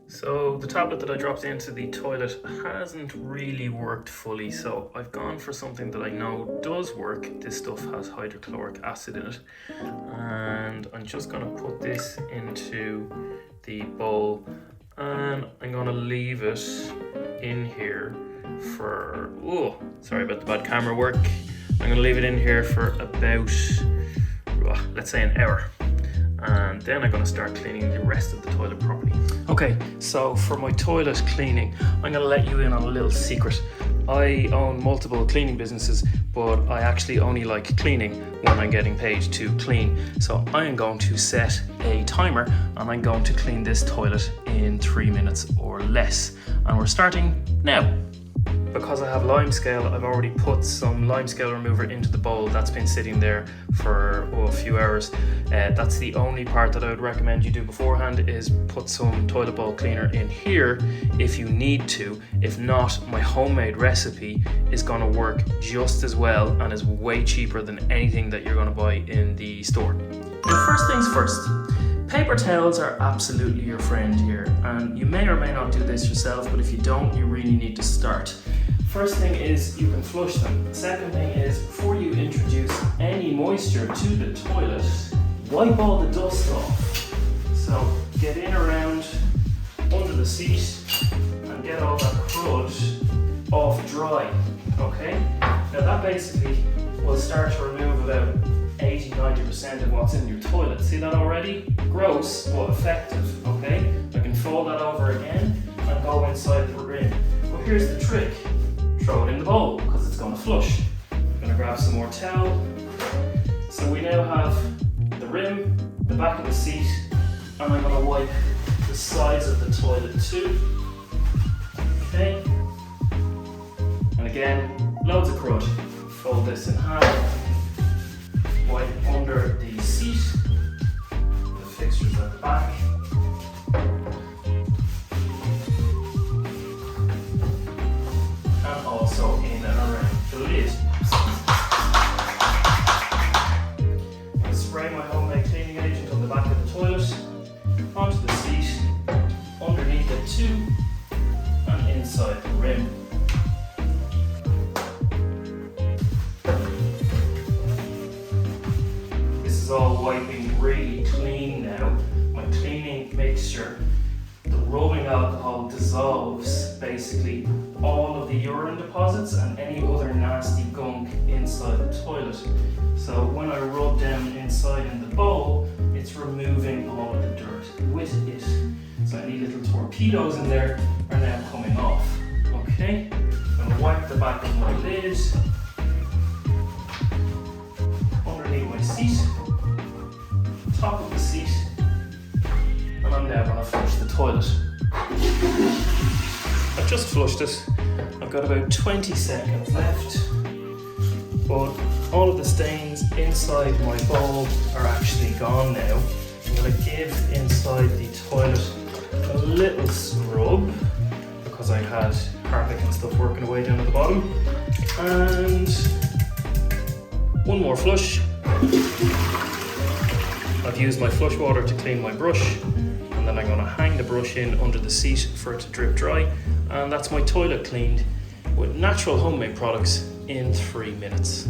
So the tablet that I dropped into the toilet hasn't really worked fully, so I've gone for something that I know does work. This stuff has hydrochloric acid in it, and I'm just going to put this into the bowl and I'm going to leave it in here for, sorry about the bad camera work. I'm going to leave it in here for about, let's say an hour. And then I'm going to start cleaning the rest of the toilet properly. Okay, so for my toilet cleaning, I'm going to let you in on a little secret. I own multiple cleaning businesses, but I actually only like cleaning when I'm getting paid to clean. So I am going to set a timer and I'm going to clean this toilet in 3 minutes or less. And we're starting now. Because I have Limescale, I've already put some Limescale remover into the bowl that's been sitting there for a few hours. That's the only part that I would recommend you do beforehand, is put some toilet bowl cleaner in here if you need to. If not, my homemade recipe is going to work just as well and is way cheaper than anything that you're going to buy in the store. Now, first things first. Paper towels are absolutely your friend here, and you may or may not do this yourself, but if you don't, you really need to start. First thing is you can flush them. Second thing is, before you introduce any moisture to the toilet, wipe all the dust off. So get in around under the seat and get all that crud off dry, okay? Now that basically will start to remove about 80-90% of what's in your toilet. See that already? Gross but effective, okay? I can fold that over again and go inside the rim. But here's the trick. Throw it in the bowl because it's going to flush. I'm going to grab some more towel. So we now have the rim, the back of the seat, and I'm going to wipe the sides of the toilet too. Okay? And again, loads of crud. Fold this in half. Wipe under the seat, the fixtures at the back. And also in and around the lid. I spray my homemade cleaning agent on the back of the toilet, onto the seat, underneath it too, and inside the rim. Is all wiping really clean now. My cleaning makes sure the rubbing alcohol dissolves basically all of the urine deposits and any other nasty gunk inside the toilet. So when I rub down inside in the bowl, it's removing all of the dirt with it. So any little torpedoes in there are now coming off. Okay, I'm going to wipe the back of my lid, underneath my seat, top of the seat, and I'm now going to flush the toilet. I've just flushed it. I've got about 20 seconds left, but all of the stains inside my bowl are actually gone now. I'm going to give inside the toilet a little scrub because I had Harpic and stuff working away down at the bottom, and one more flush. I've used my flush water to clean my brush, and then I'm going to hang the brush in under the seat for it to drip dry, and that's my toilet cleaned with natural homemade products in 3 minutes.